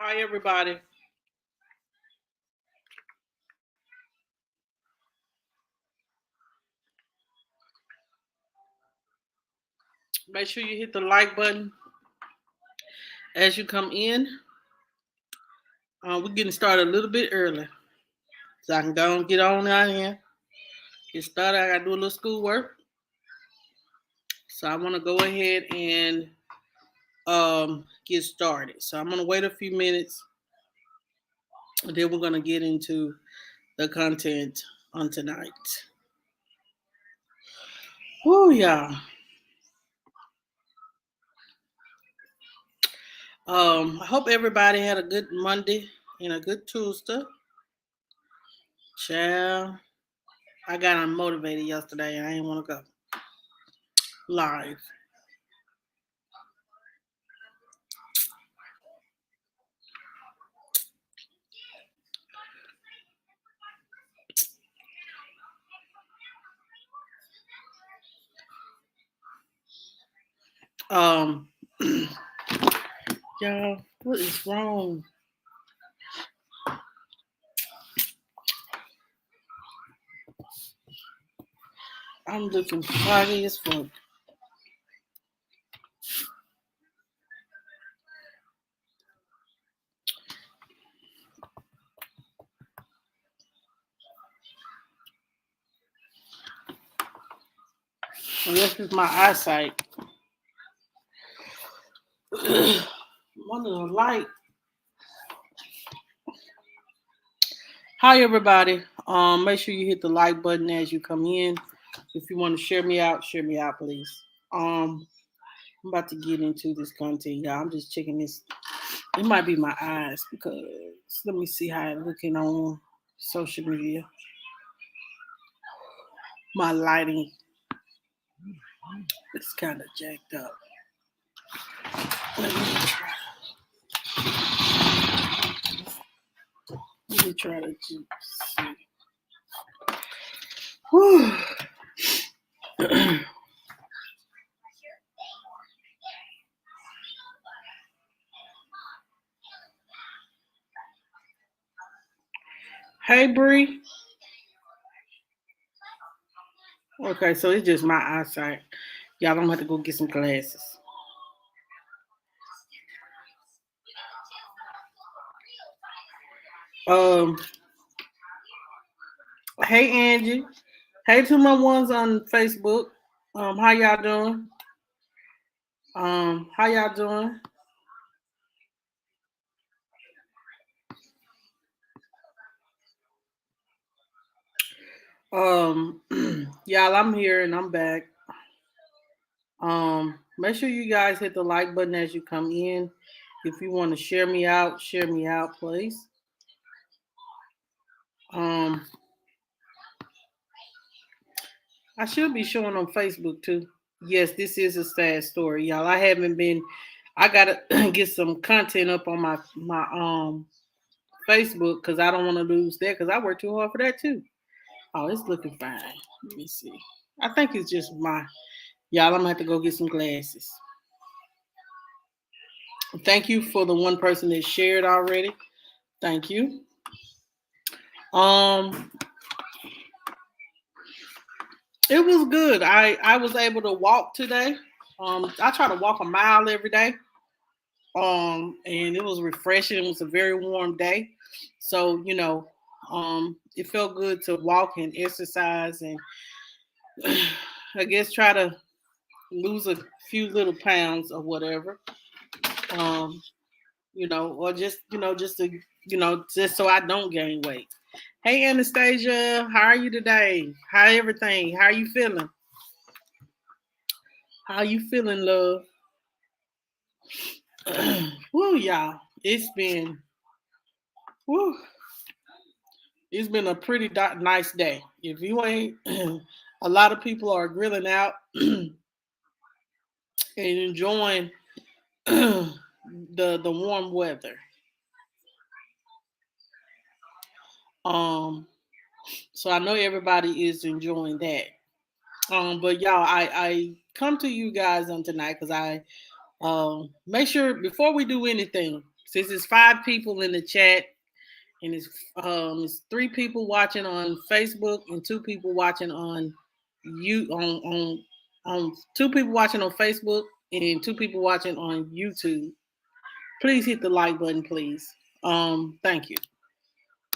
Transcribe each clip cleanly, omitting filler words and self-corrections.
Hi, everybody. Make sure you hit the like button as you come in. We're getting started a little bit early, so I can go and get on out here. Get started. I got to do a little schoolwork. So I want to go ahead and get started. So I'm going to wait a few minutes, and then we're going to get into the content on tonight. Woo, y'all. I hope everybody had a good Monday and a good Tuesday. Child, I got unmotivated yesterday. I didn't want to go live. Um, y'all, what is wrong? I'm looking foggy as fuck. Well, this is my eyesight. One of the light. Hi, everybody. Make sure you hit the like button as you come in. If you want to share me out, please. I'm about to get into this content, y'all. I'm just checking this. It might be my eyes because let me see how it's looking on social media. My lighting is kind of jacked up. Let me try, let me try to see. Whew. Hey, Bree. Okay, so it's just my eyesight. Y'all don't have to go get some glasses. Um, hey Angie. Hey to my ones on Facebook. How y'all doing? How y'all doing? Um, y'all, I'm here and I'm back. Make sure you guys hit the like button as you come in. If you want to share me out, please. Um, I should be showing on Facebook too. Yes, this is a sad story, y'all. I haven't been. I gotta get some content up on my Facebook because I don't want to lose that because I work too hard for that too. Oh, it's looking fine. Let me see. I think it's just my y'all. I'm gonna have to go get some glasses. Thank you for the one person that shared already. Thank you. Um, it was good. I was able to walk today. I try to walk a mile every day. And it was refreshing. It was a very warm day, so it felt good to walk and exercise, and I guess try to lose a few little pounds or whatever. Um, or just to just so I don't gain weight. Hey Anastasia, how are you today? How everything? How are you feeling? How you feeling, love? Woo, y'all. Woo, it's been a pretty nice day. If you ain't, a lot of people are grilling out and enjoying the warm weather. Um, so I know everybody is enjoying that. But y'all, I come to you guys on tonight because I make sure before we do anything, Since it's 5 people in the chat, and it's 3 people watching on Facebook and 2 people watching on you on 2 people watching on Facebook and 2 people watching on YouTube. Please hit the like button, please. Thank you.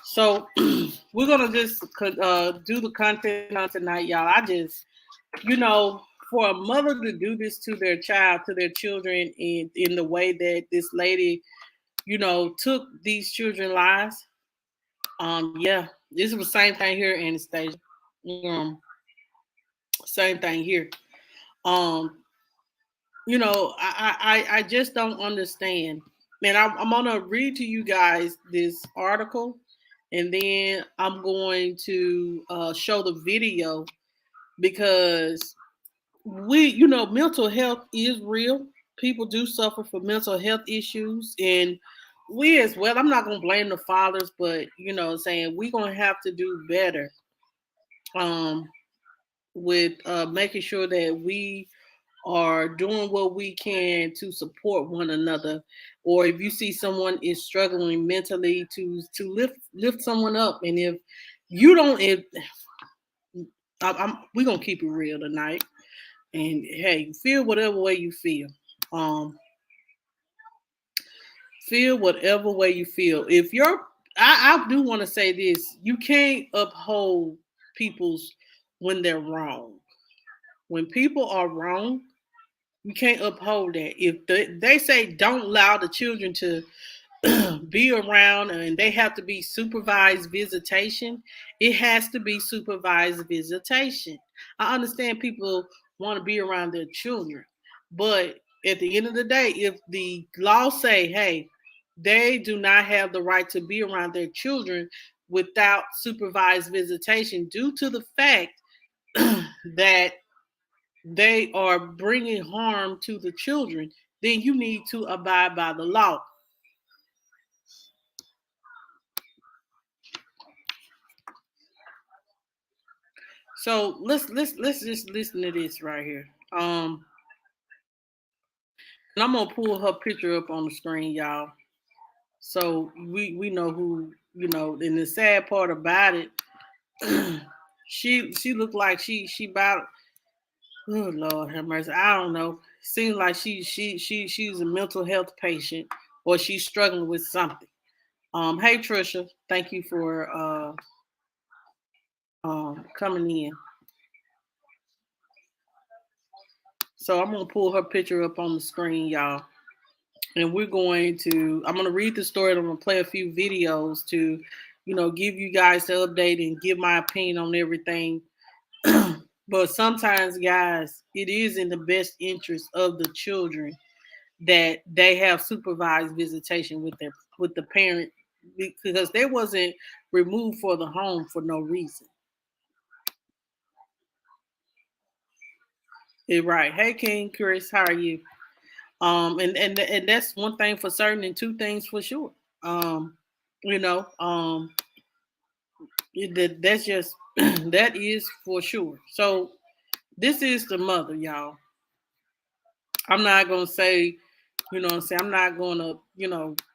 So we're gonna just do the content on tonight, y'all. I just, for a mother to do this to their child, to their children, in the way that this lady, took these children's lives. Yeah, this was the same thing here in Anastasia. Same thing here. Um, I just don't understand. Man, I'm gonna read to you guys this article, and then I'm going to show the video because mental health is real. People do suffer from mental health issues, and we as well. I'm not gonna blame the fathers, but saying we're gonna have to do better um, with making sure that we are doing what we can to support one another, or if you see someone is struggling mentally, to lift someone up. And if you don't, if we're gonna keep it real tonight, and hey, feel whatever way you feel. Um, feel whatever way you feel. If you're, I do want to say this: you can't uphold people's when they're wrong. When people are wrong, you can't uphold that. If they say don't allow the children to be around and they have to be supervised visitation, it has to be supervised visitation. I understand people want to be around their children, but at the end of the day, if the law say, hey, they do not have the right to be around their children without supervised visitation due to the fact that they are bringing harm to the children, then you need to abide by the law. So let's just listen to this right here. And I'm gonna pull her picture up on the screen, y'all. So we know who, and the sad part about it, she looked like she about, oh Lord have mercy. I don't know. Seems like she's a mental health patient, or she's struggling with something. Hey Trisha, thank you for coming in. So I'm gonna pull her picture up on the screen, y'all, and I'm gonna read the story. And I'm gonna play a few videos to, give you guys the update and give my opinion on everything. But sometimes, guys, it is in the best interest of the children that they have supervised visitation with the parent, because they wasn't removed for the home for no reason. Right. Hey King Chris, how are you? And that's one thing for certain, and two things for sure. Um, you know, that's just that is for sure. So this is the mother, y'all. I'm not gonna say, I'm not gonna,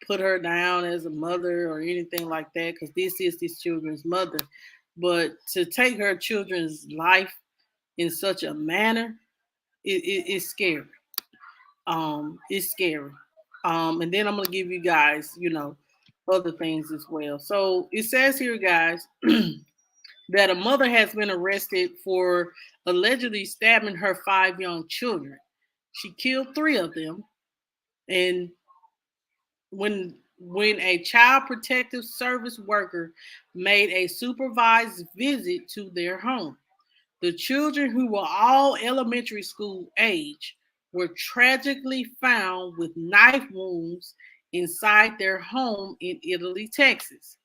put her down as a mother or anything like that, because this is this children's mother. But to take her children's life in such a manner, it's scary. It's scary. And then I'm gonna give you guys, other things as well. So it says here, guys, that a mother has been arrested for allegedly stabbing her 5 young children. She killed 3 of them, and when a child protective service worker made a supervised visit to their home, the children, who were all elementary school age, were tragically found with knife wounds inside their home in Italy, Texas.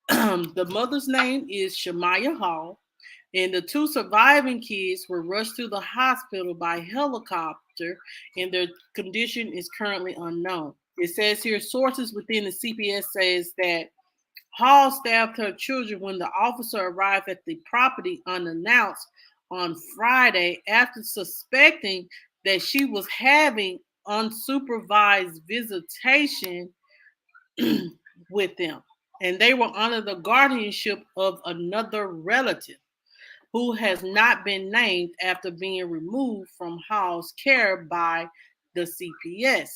The mother's name is Shamaiyah Hall, and the 2 surviving kids were rushed to the hospital by helicopter, and their condition is currently unknown. It says here, sources within the CPS says that Hall stabbed her children when the officer arrived at the property unannounced on Friday after suspecting that she was having unsupervised visitation with them. And they were under the guardianship of another relative who has not been named after being removed from Hall's care by the CPS.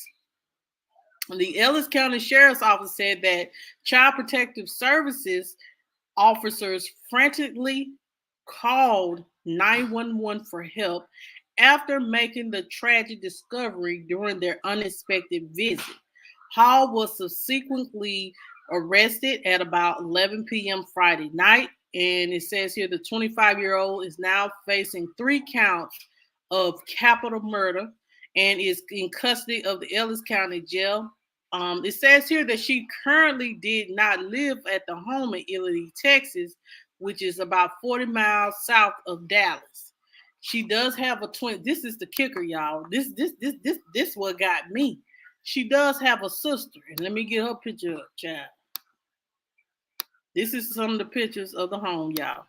The Ellis County Sheriff's Office said that Child Protective Services officers frantically called 911 for help after making the tragic discovery during their unexpected visit. Hall was subsequently arrested at about 11 p.m. Friday night, and it says here the 25-year-old is now facing 3 counts of capital murder and is in custody of the Ellis County Jail. It says here that she currently did not live at the home in Ely, Texas, which is about 40 miles south of Dallas. She does have a twin. This is the kicker, y'all. This what got me. She does have a sister, and let me get her picture up, child. This is some of the pictures of the home, y'all.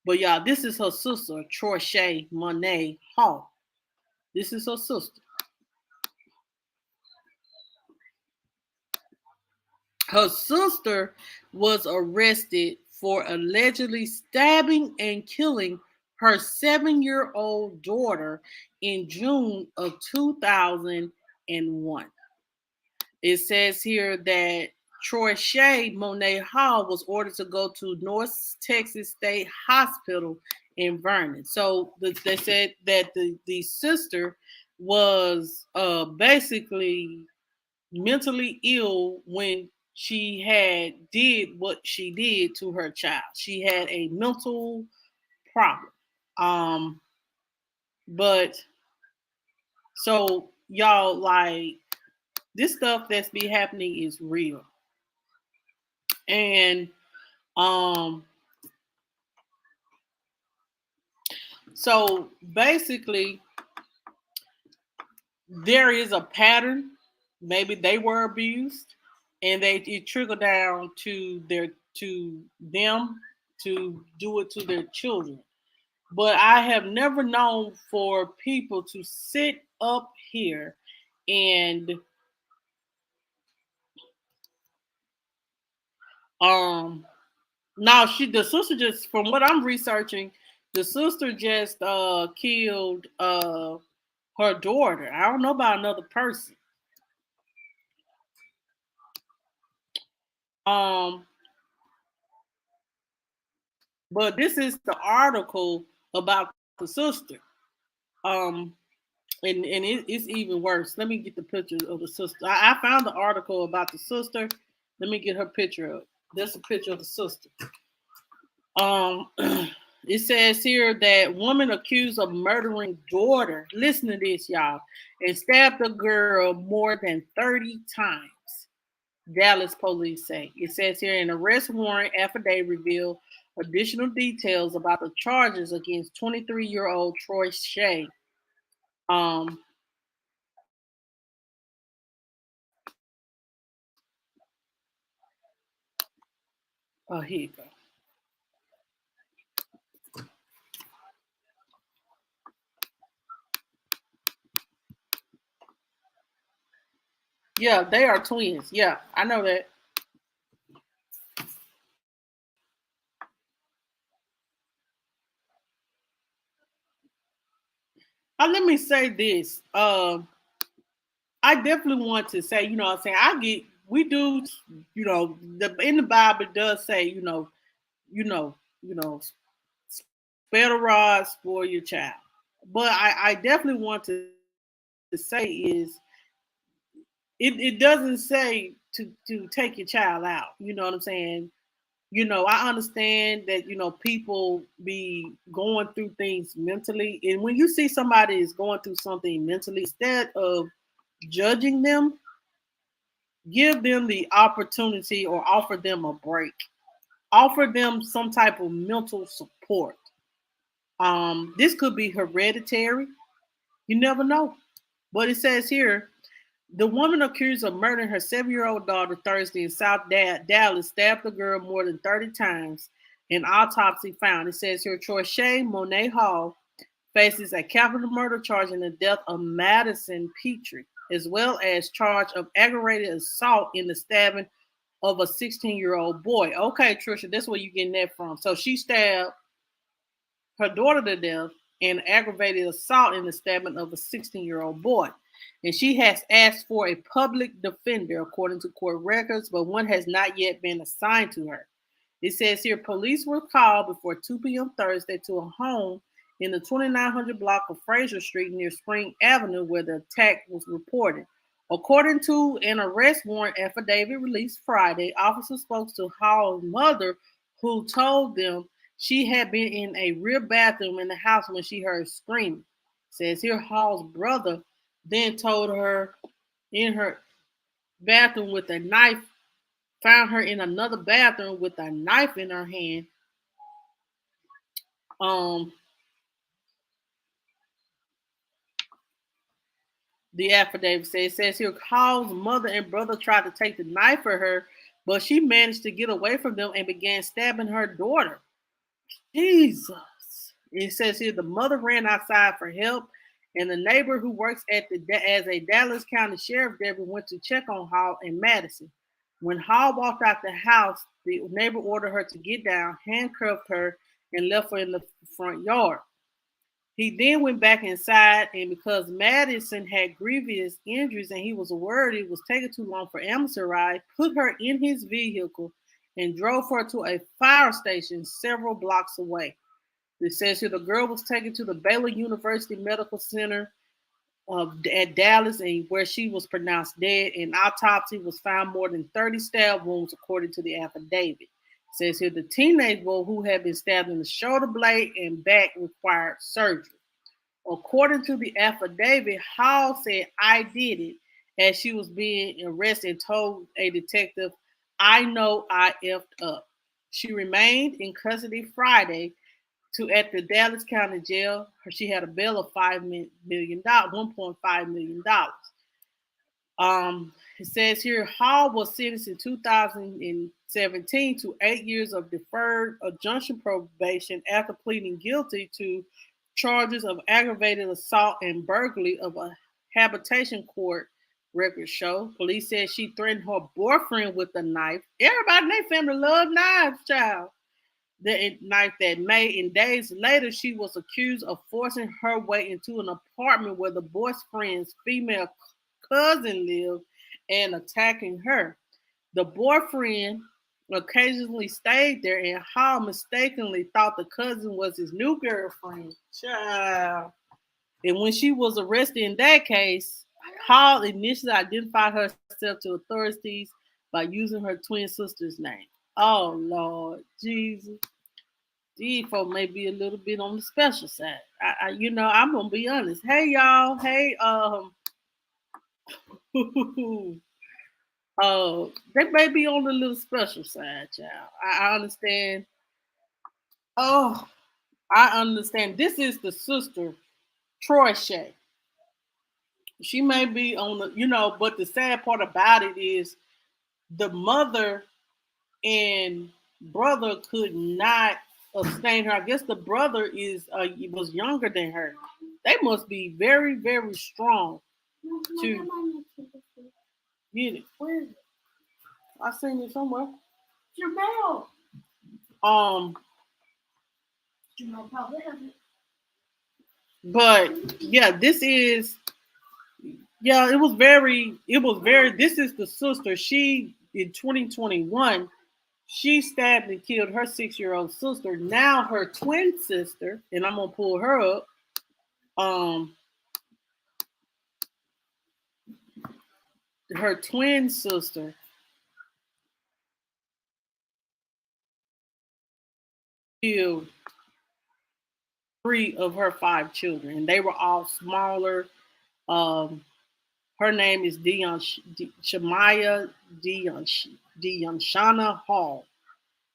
But y'all, this is her sister, Troy Monet Hall. This is her sister. Her sister was arrested for allegedly stabbing and killing her 7-year-old daughter in June of 2001. It says here that Troy Monet Hall was ordered to go to North Texas State Hospital in Vernon. So they said that the sister was basically mentally ill when she did what she did to her child. She had a mental problem. Um, but so y'all, like, this stuff that's be happening is real. And um so basically there is a pattern. Maybe they were abused and it trickled down to them to do it to their children. But I have never known for people to sit up here and now the sister just, from what I'm researching, the sister just killed her daughter. I don't know about another person. Um but this is the article about the sister. Um it's even worse. Let me get the picture of the sister. I found the article about the sister. Let me get her picture up. There's a picture of the sister. Um, it says here that woman accused of murdering daughter. Listen to this, y'all, and stabbed the girl more than 30 times. Dallas police say. It says here an arrest warrant affidavit revealed additional details about the charges against 23-year-old Troy Shea. Um, Here you go. Yeah, they are twins. Yeah, I know that. Let me say this. I definitely want to say, what I'm saying, we do, in the Bible it does say, you know, you know, spare the rod, spoil your child. But I definitely want to say is it doesn't say to take your child out. You know what I'm saying? I understand that, people be going through things mentally. And when you see somebody is going through something mentally, instead of judging them, give them the opportunity or offer them a break. Offer them some type of mental support. This could be hereditary. You never know. But it says here, the woman accused of murdering her 7-year-old daughter Thursday in South Dallas stabbed the girl more than 30 times. An autopsy found. It says here, Troy Monet Hall faces a capital murder charge in the death of Madison Petrie, as well as charge of aggravated assault in the stabbing of a 16-year-old boy. Okay, Trisha, that's where you getting that from. So she stabbed her daughter to death and aggravated assault in the stabbing of a 16-year-old boy. And she has asked for a public defender, according to court records, but one has not yet been assigned to her. It says here police were called before 2 p.m. Thursday to a home in the 2900 block of Fraser Street near Spring Avenue where the attack was reported. According to an arrest warrant affidavit released Friday, officers spoke to Hall's mother, who told them she had been in a rear bathroom in the house when she heard screaming. Says here Hall's brother then told her in her bathroom with a knife, found her in another bathroom with a knife in her hand. Um, the affidavit says, it says here Hall's mother and brother tried to take the knife from her, but she managed to get away from them and began stabbing her daughter. Jesus. It says here the mother ran outside for help, and the neighbor who works as a Dallas County Sheriff deputy went to check on Hall and Madison. When Hall walked out the house, the neighbor ordered her to get down, handcuffed her, and left her in the front yard. He then went back inside, and because Madison had grievous injuries and he was worried it was taking too long for ambulance to arrive, put her in his vehicle and drove her to a fire station several blocks away. It says here the girl was taken to the Baylor University Medical Center at Dallas, and where she was pronounced dead. An autopsy was found more than 30 stab wounds, according to the affidavit. It says here the teenage boy who had been stabbed in the shoulder blade and back required surgery. According to the affidavit, Hall said, "I did it," as she was being arrested and told a detective, "I know I effed up." She remained in custody Friday to at the Dallas County Jail. She had a bail of $5 million, $1.5 million. It says here Hall was sentenced in 2017 to 8 years of deferred injunction probation after pleading guilty to charges of aggravated assault and burglary of a habitation court records show. Police said she threatened her boyfriend with a knife. Everybody in their family love knives, child. The knife that May, and days later, she was accused of forcing her way into an apartment where the boyfriend's female cousin lived and attacking her. The boyfriend occasionally stayed there, and Hall mistakenly thought the cousin was his new girlfriend. Child. And when she was arrested in that case, Hall initially identified herself to authorities by using her twin sister's name. Oh Lord Jesus. These folks may be a little bit on the special side. I'm gonna be honest. Hey y'all. Hey, they may be on the little special side, child. I understand. Oh, I understand. This is the sister, Troy Shay. She may be on but the sad part about it is the mother and brother could not sustain her. I guess the brother was younger than her. They must be very, very strong to get it. Where is it? I seen it somewhere. Your mail. But yeah, this is it was very this is the sister. She in 2021 she stabbed and killed her 6-year-old sister. Now her twin sister, and I'm gonna pull her up. Um, her twin sister killed 3 of her 5 children, and they were all smaller. Um, her name is Shamaiyah Shana Hall,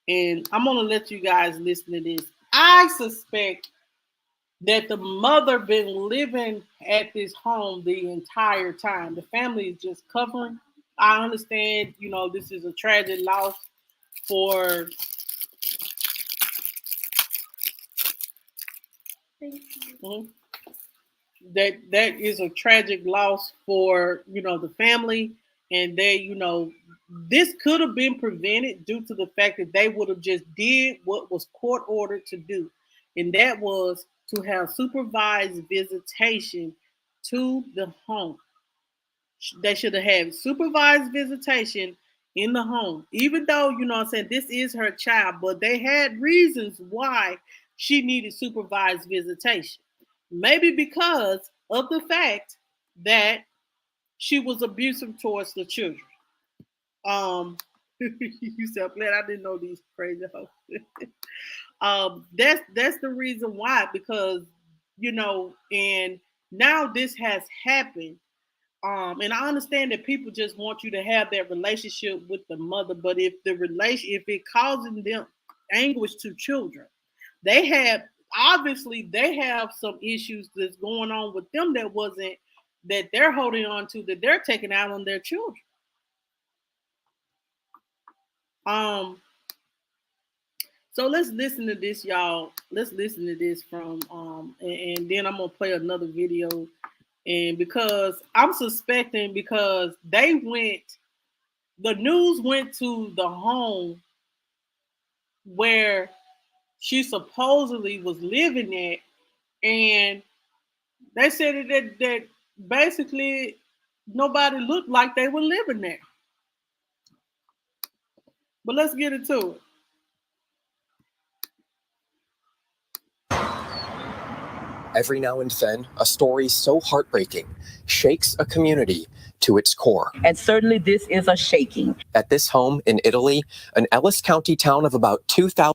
and I'm gonna let you guys listen to this. I suspect that the mother been living at this home the entire time. The family is just covering. I understand, this is a tragic loss for Mhm. that is a tragic loss for the family And this could have been prevented due to the fact that they would have just did what was court ordered to do, and that was to have supervised visitation to the home. They should have had supervised visitation in the home, even though, I'm saying, this is her child, but they had reasons why she needed supervised visitation. Maybe because of the fact that she was abusive towards the children. You said, glad I didn't know these crazy hoes. That's the reason why, because and now this has happened. And I understand that people just want you to have that relationship with the mother, but if it causing them anguish to children, they have obviously they have some issues that's going on with them that they're holding on to, that they're taking out on their children. Um, so let's listen to this, y'all. Let's listen to this from and then I'm gonna play another video. And because I'm suspecting, because the news went to the home where she supposedly was living at, and they said that basically nobody looked like they were living there. But let's get into it. Every now and then, a story so heartbreaking shakes a community to its core. And certainly this is a shaking. At this home in Italy, an Ellis County town of about 2,000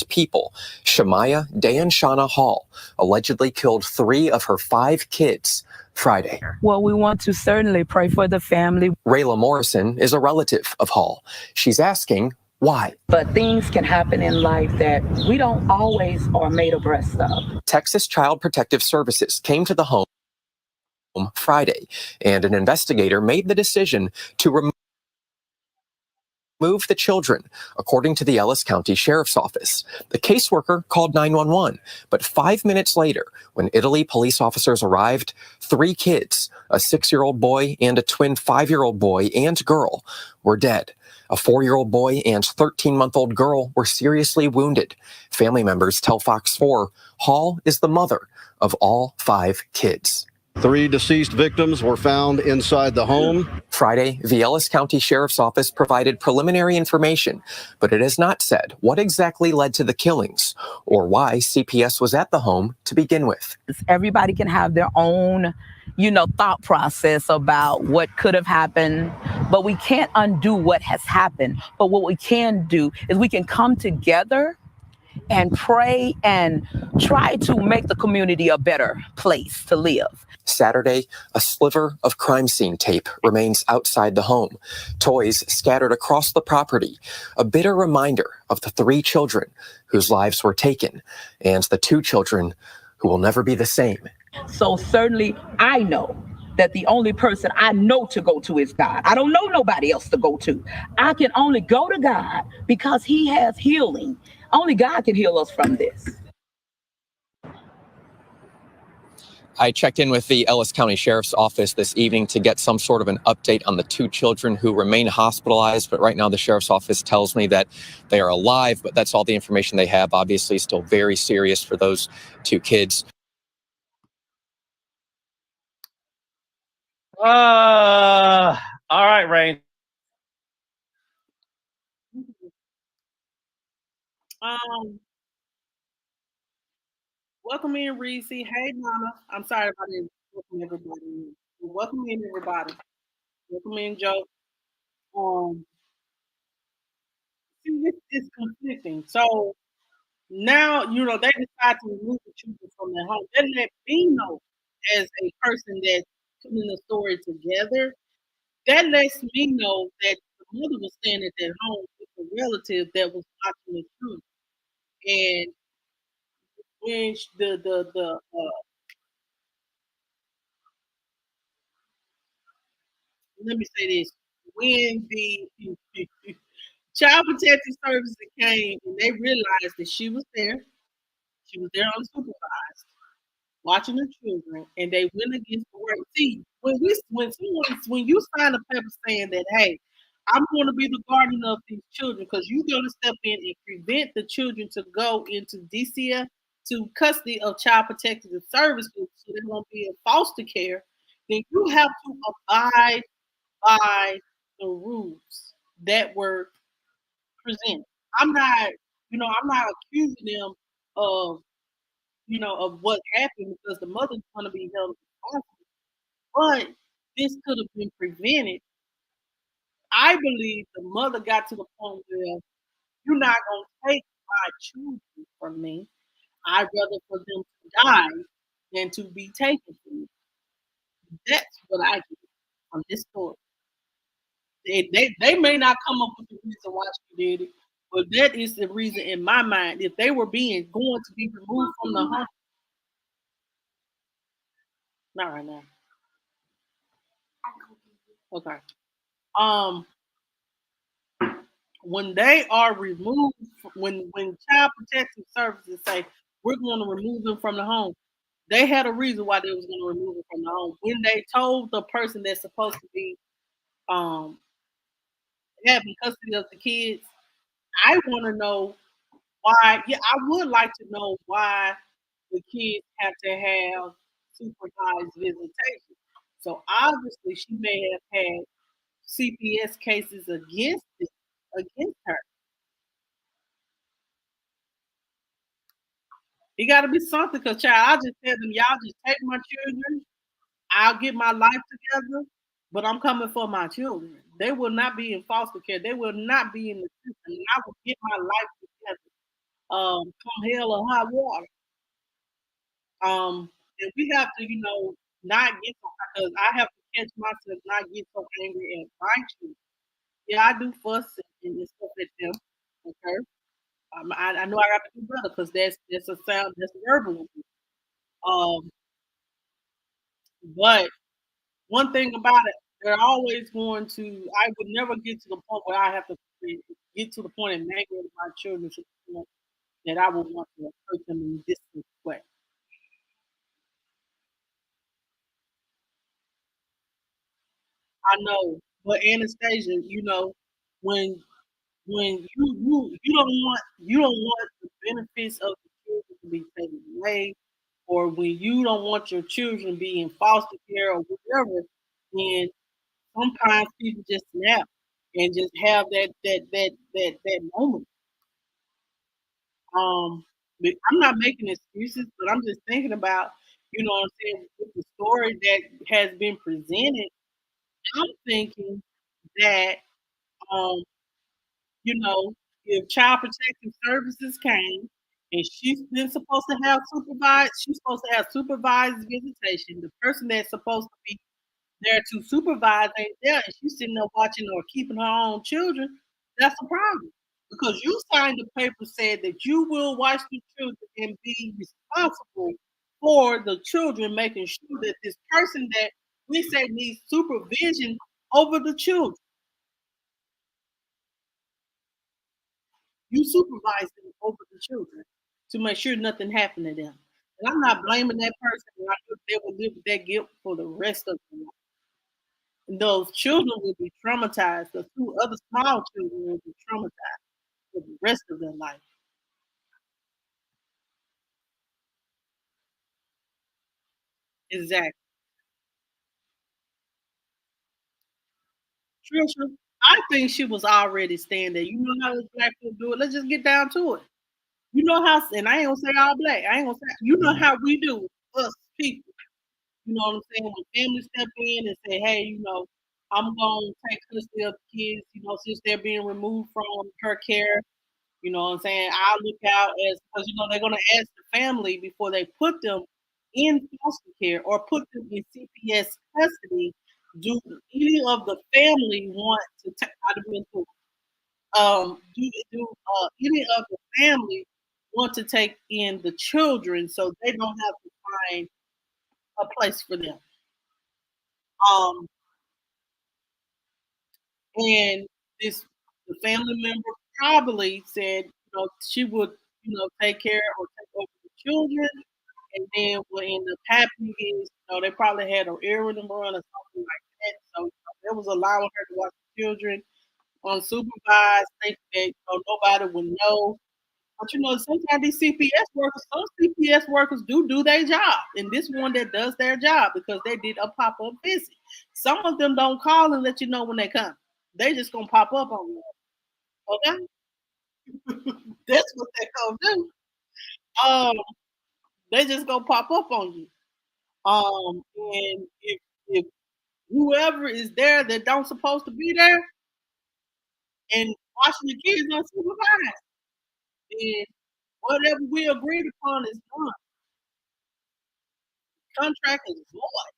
people, Shamaiyah Dayanshana Hall allegedly killed 3 of her 5 kids Friday. Well, we want to certainly pray for the family. Rayla Morrison is a relative of Hall. She's asking why. But things can happen in life that we don't always are made abreast of. Texas Child Protective Services came to the home Friday, and an investigator made the decision to remove the children, according to the Ellis County Sheriff's Office. The caseworker called 911, but 5 minutes later, when Italy police officers arrived, 3 kids, a 6-year-old boy and a twin 5-year-old boy and girl, were dead. A 4-year-old boy and 13-month-old girl were seriously wounded. Family members tell Fox 4 Hall is the mother of all 5 kids. 3 deceased victims were found inside the home. Friday, the Ellis County Sheriff's Office provided preliminary information, but it has not said what exactly led to the killings or why CPS was at the home to begin with. Everybody can have their own, thought process about what could have happened, but we can't undo what has happened. But what we can do is we can come together and pray and try to make the community a better place to live. Saturday, a sliver of crime scene tape remains outside the home. Toys scattered across the property, a bitter reminder of the 3 children whose lives were taken and the 2 children who will never be the same. So certainly I know that the only person I know to go to is God. I don't know nobody else to go to. I can only go to God because he has healing. Only God can heal us from this. I checked in with the Ellis County Sheriff's Office this evening to get some sort of an update on the 2 children who remain hospitalized. But right now the Sheriff's Office tells me that they are alive, but that's all the information they have. Obviously still very serious for those 2 kids. All right, Ray. Welcome in, Reese. Hey, Mama. I'm sorry if I didn't welcome everybody. Welcome in, everybody. Welcome in, Joe. Um, See, this is conflicting. So now, they decide to remove the children from their home. That let me know, as a person that's putting the story together, that lets me know that the mother was staying at that home with a relative that was watching the children. And when let me say this, when the Child Protective Services came and they realized that she was there unsupervised. watching the children, and they went against the word. See, when you sign a paper saying that, hey, I'm going to be the guardian of these children because you're going to step in and prevent the children to go into DCF to custody of child protective services so they won't be in foster care, then you have to abide by the rules that were presented. I'm not, I'm not accusing them of, of what happened because the mother's going to be held responsible. But this could have been prevented. I believe the mother got to the point where you're not going to take my children from me. I'd rather for them to die than to be taken from me. That's what I get from this story. They may not come up with the reason why she did it, but that is the reason in my mind. If they were going to be removed from the home, not right now. Okay. Um, when they are removed, when child protective services say we're going to remove them from the home, they had a reason why they was going to remove them from the home. When they told the person that's supposed to be um having custody of the kids, I want to know why. Yeah, I would like to know why the kids have to have supervised visitation. So obviously, she may have had CPS cases against her. It got to be something, because child, I just tell them, y'all just take my children. I'll get my life together, but I'm coming for my children. They will not be in foster care. They will not be in the system. I will get my life together. Come hell or high water. And we have to, not get because I have to catch myself not get so angry at my children. Yeah, I do fuss and stuff at them. Okay. I know I got to do better because that's a sound that's verbal. Um, but one thing about it, they're always going to. I would never get to the point where I have to get to the point and anger my children to the point that I would want to hurt them in this way. I know, but Anastasia, when you don't want the benefits of the children to be taken away, or when you don't want your children being in foster care or whatever, then sometimes people just snap and just have that moment. But I'm not making excuses, but I'm just thinking about, what I'm saying, with the story that has been presented. I'm thinking that, um, you know, if Child Protective Services came and she's supposed to have supervised visitation. The person that's supposed to be there to supervise ain't there, and she's sitting there watching or keeping her own children. That's a problem because you signed the paper said that you will watch the children and be responsible for the children, making sure that this person that we say needs supervision over the children, you supervise them over the children to make sure nothing happened to them. And I'm not blaming that person. I know they will live with that guilt for the rest of their life. And those children will be traumatized. The two other small children will be traumatized for the rest of their life. Exactly. Trisha, I think she was already staying there. You know how us black people do it. Let's just get down to it. You know how, and I ain't gonna say all black. I ain't gonna say. You know how we do, us people. You know what I'm saying? When families step in and say, hey, I'm going to take custody of the kids, since they're being removed from her care, you know what I'm saying? I'll look out because, they're going to ask the family before they put them in foster care or put them in CPS custody. Do any of the family want to take, I'd have been through, any of the family want to take in the children so they don't have to find a place for them? Um, And this the family member probably said, she would, take care or take over the children, and then what ended up happening is, they probably had an errand to run or something like that. So it was allowing her to watch the children unsupervised, thinking that nobody would know. But sometimes these some CPS workers do their job, and this one that does their job because they did a pop up visit. Some of them don't call and let you know when they come. They just gonna pop up on you. Okay, that's what they gonna do. Um, they just gonna pop up on you. And if whoever is there that don't supposed to be there and watching the kids unsupervised, then whatever we agreed upon is done. Contract is void.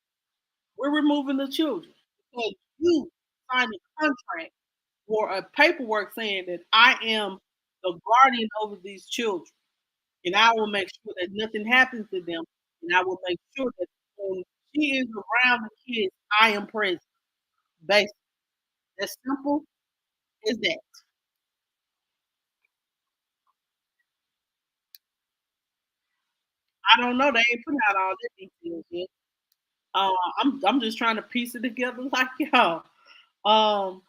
We're removing the children because you signed a contract or a paperwork saying that I am the guardian over these children, and I will make sure that nothing happens to them, and I will make sure that when she is around the kids, I am present. Basically, as simple as that. I don't know. They ain't put out all the details yet. I'm just trying to piece it together like y'all. Um,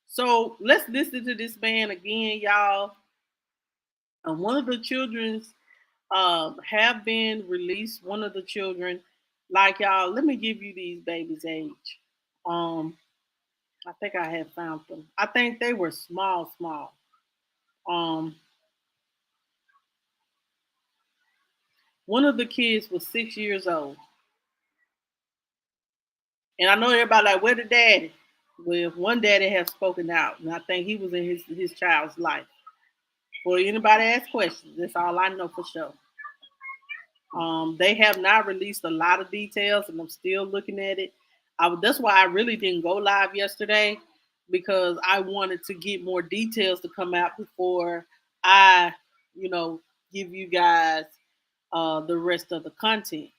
so let's listen to this man again, y'all. One of the children's have been released. One of the children, like y'all, let me give you these babies' age. Um, I think I have found them. I think they were small, small. Um, one of the kids was 6 years old, and I know everybody like, where the daddy? Well, one daddy has spoken out, and I think he was in his child's life. For anybody ask questions, that's all I know for sure. They have not released a lot of details, and I'm still looking at it. That's why I really didn't go live yesterday because I wanted to get more details to come out before I, give you guys the rest of the content.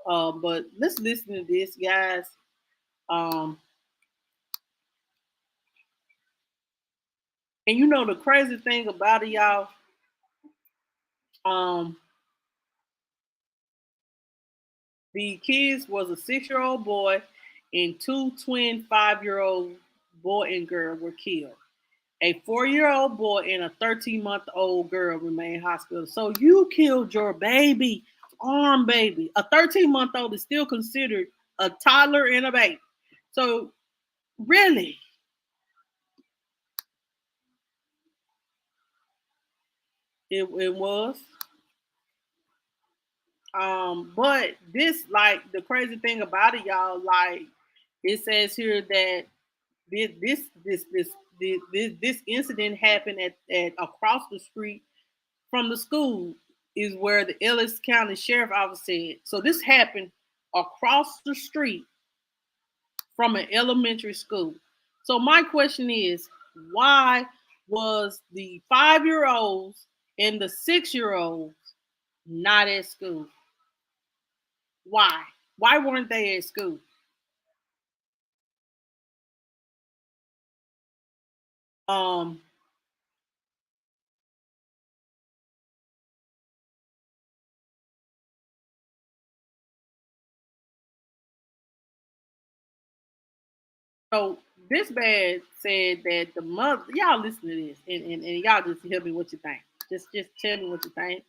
But let's listen to this, guys. Um, and the crazy thing about it, y'all. Um, The kids was a 6-year-old boy and two twin 5-year-old boy and girl were killed. A 4-year-old boy and a 13-month-old girl remain hospital. So you killed your baby, arm baby. A 13-month-old is still considered a toddler and a baby. So really, it was. But this, like, the crazy thing about it, y'all, like, it says here that this this this this incident happened at across the street from the school is where the Ellis County Sheriff Office said. So this happened across the street from an elementary school. So my question is, why was the 5-year-olds and the 6-year-olds not at school? Why? Why weren't they at school? Um, So this man said that the mother, y'all listen to this, and y'all just tell me what you think. Just tell me what you think,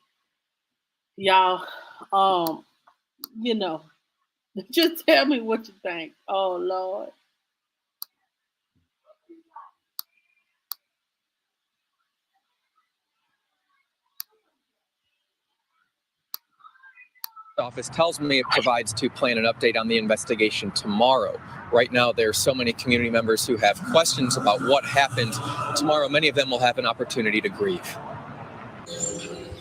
y'all. Um, you know, just tell me what you think. Oh Lord. Office tells me it provides to plan an update on the investigation tomorrow. Right now, there are so many community members who have questions about what happened. Tomorrow, many of them will have an opportunity to grieve.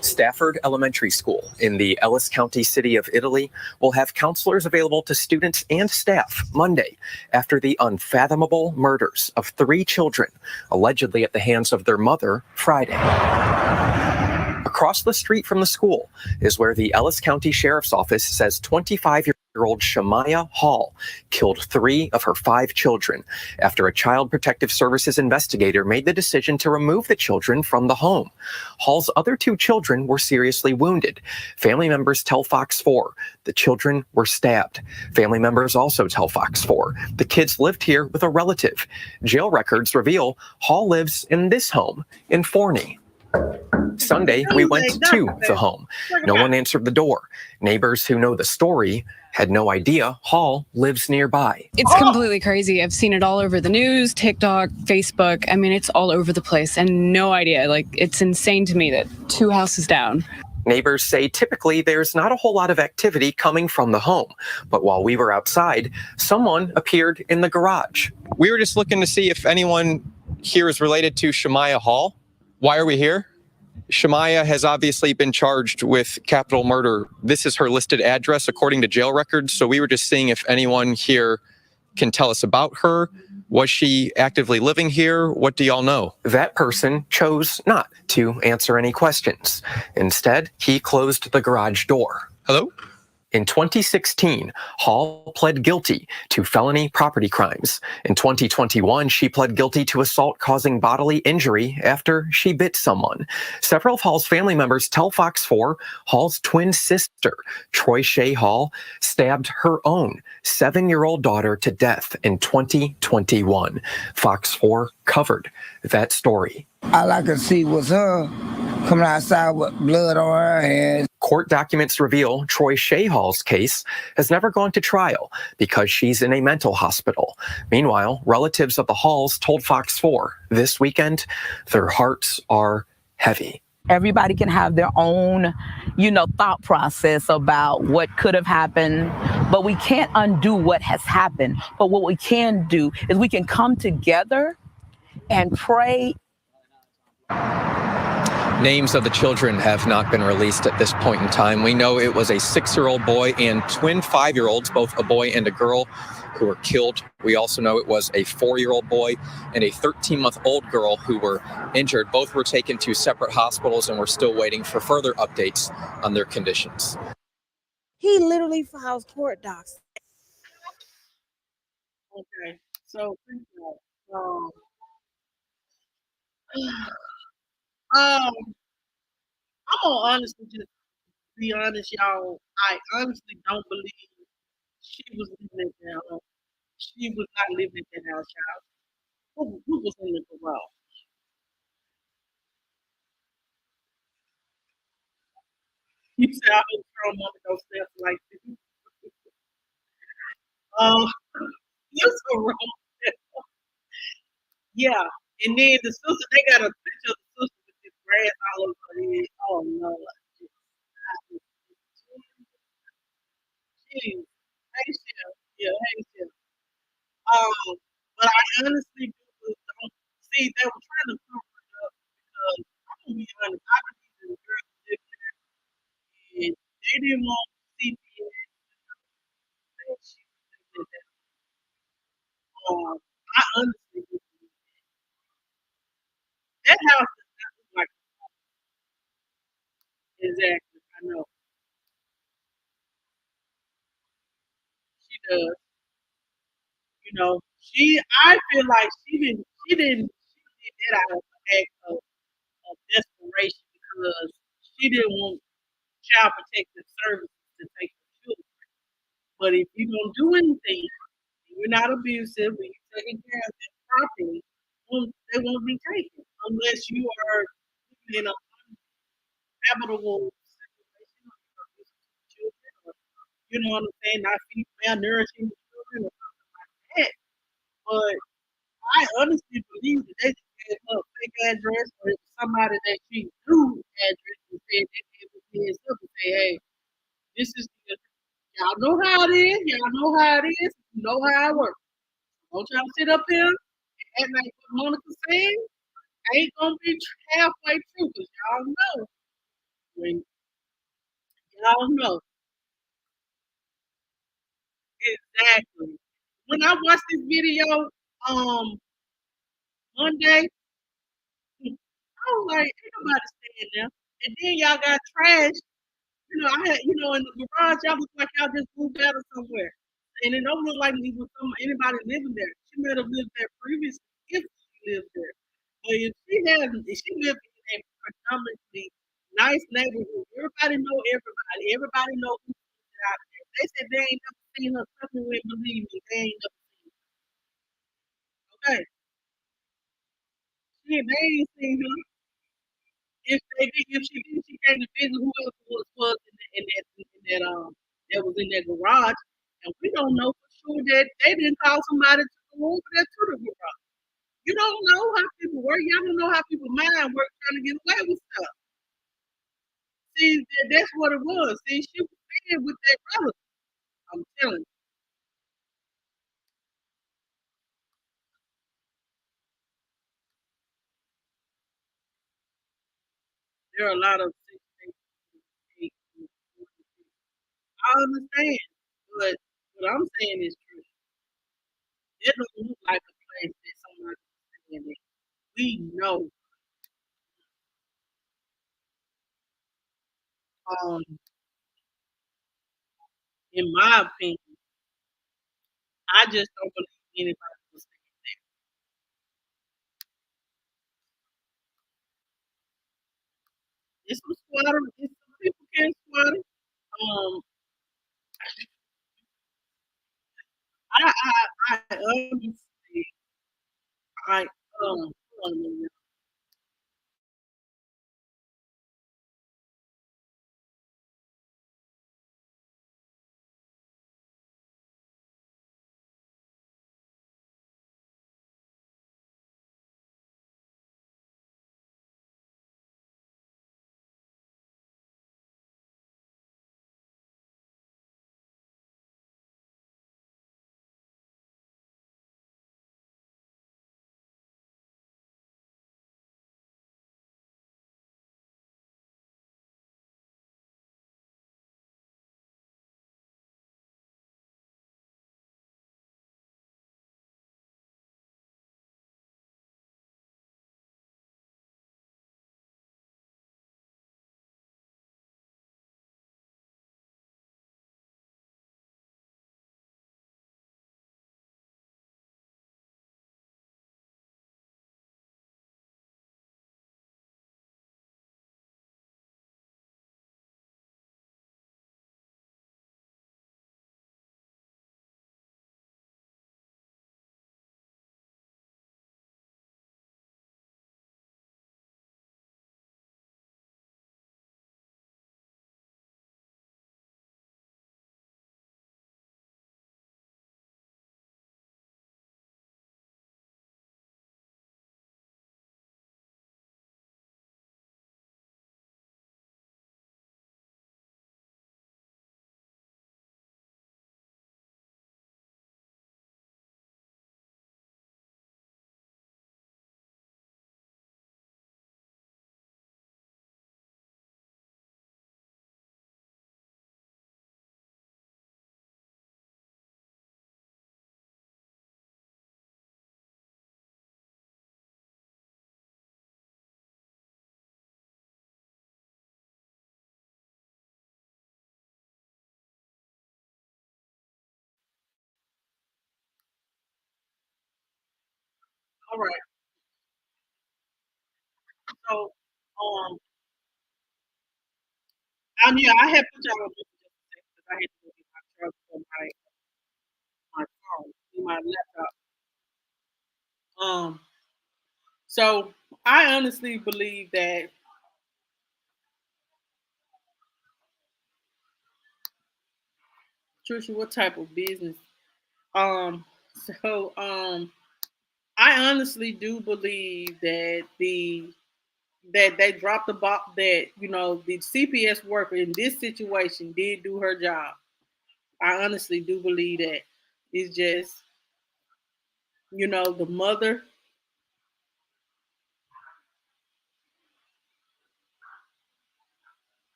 Stafford Elementary School in the Ellis County city of Italy will have counselors available to students and staff Monday after the unfathomable murders of 3 children, allegedly at the hands of their mother, Friday. Across the street from the school is where the Ellis County Sheriff's Office says 25-year-old Year-old Shamaiyah Hall killed 3 of her 5 children after a Child Protective Services investigator made the decision to remove the children from the home. Hall's other 2 children were seriously wounded. Family members tell Fox 4 the children were stabbed. Family members also tell Fox 4 the kids lived here with a relative. Jail records reveal Hall lives in this home in Forney. Sunday, we went to the home. No one answered the door. Neighbors who know the story had no idea Hall lives nearby. It's completely crazy. I've seen it all over the news, TikTok, Facebook. I mean, it's all over the place and no idea. Like, it's insane to me that 2 houses down. Neighbors say typically there's not a whole lot of activity coming from the home. But while we were outside, someone appeared in the garage. We were just looking to see if anyone here is related to Shamaiyah Hall. Why are we here? Shamaiyah has obviously been charged with capital murder. This is her listed address according to jail records. So we were just seeing if anyone here can tell us about her. Was she actively living here? What do y'all know? That person chose not to answer any questions. Instead, he closed the garage door. Hello? In 2016, Hall pled guilty to felony property crimes. In 2021, she pled guilty to assault causing bodily injury after she bit someone. Several of Hall's family members tell Fox 4 Hall's twin sister, Troy Shea Hall, stabbed her own 7-year-old daughter to death in 2021. Fox 4 covered that story. All I could see was her coming outside with blood on her hands. Court documents reveal Troy Shea Hall's case has never gone to trial because she's in a mental hospital. Meanwhile, relatives of the Halls told Fox 4 this weekend their hearts are heavy. Everybody can have their own, thought process about what could have happened, but we can't undo what has happened. But what we can do is we can come together and pray. Names of the children have not been released at this point in time. We know it was a 6-year-old boy and twin 5-year-olds, both a boy and a girl, who were killed. We also know it was a 4-year-old boy and a 13-month-old girl who were injured. Both were taken to separate hospitals and we're still waiting for further updates on their conditions. He literally files court docs. Okay, so I'm gonna honestly just be honest, y'all. I honestly don't believe she was living at that house. She was not living at that house, y'all. Who was in the garage? You said I was thrown under those steps like this. Um, you're so wrong. Yeah, and then the sister, they got a picture of the sister with this grass all over her head. Oh no, jeez, hey Chef, yeah, hey Chef. But I honestly don't see they were trying to cover it up because I'm gonna be honest, I believe the girls lived there and they didn't want CPS that she was living there. I honestly believe that house does not look like exactly. I know she does. I feel like she did that out of an act of desperation because she didn't want child protective services to take her children. But if you don't do anything, you're not abusive, and you're taking care of them properly, they won't be taken unless you are in a habitable situation or you're abusive to the children, or you know what I'm saying, not feed malnourishing the children or something like that. But I honestly believe that they just gave her a fake address or it was somebody that she knew address and said they gave us heads up and say, hey, this is y'all know how it is, y'all know how it is, you know how it works. Don't y'all sit up here and act like what Monica saying ain't gonna be halfway true because y'all know when y'all know exactly. When I watched this video Monday, I was like, ain't nobody staying there. And then y'all got trashed I had, in the garage, y'all look like y'all just moved out of somewhere. And it don't look like it was anybody living there. She might have lived there previously if she lived there. But if she lived in a predominantly nice neighborhood, everybody know everybody. Everybody know who's out there. They said they ain't never seen her. Trust me, believe me, they ain't never seen her. Okay. They ain't seen her. If she did, she came to visit whoever was that was in that garage, and we don't know for sure that they didn't call somebody to go over there to the garage. You don't know how people work. Y'all don't know how people mind work trying to get away with stuff. See, that's what it was. See, she was staying with that brother. I'm telling you, there are a lot of things. I understand, but what I'm saying is true. It don't look like a place that somebody is staying in. We know, um, in my opinion, I just don't believe anybody was staying there. It's some squatter, it's some people can squatter. Um, I honestly, I hold on a minute. All right, so I had put y'all on mute because I had to go get my charger for my phone, my laptop. So I honestly believe that Trisha, what type of business? Um, so I honestly do believe that they dropped the ball, that the CPS worker in this situation did do her job. I honestly do believe that. It's just the mother.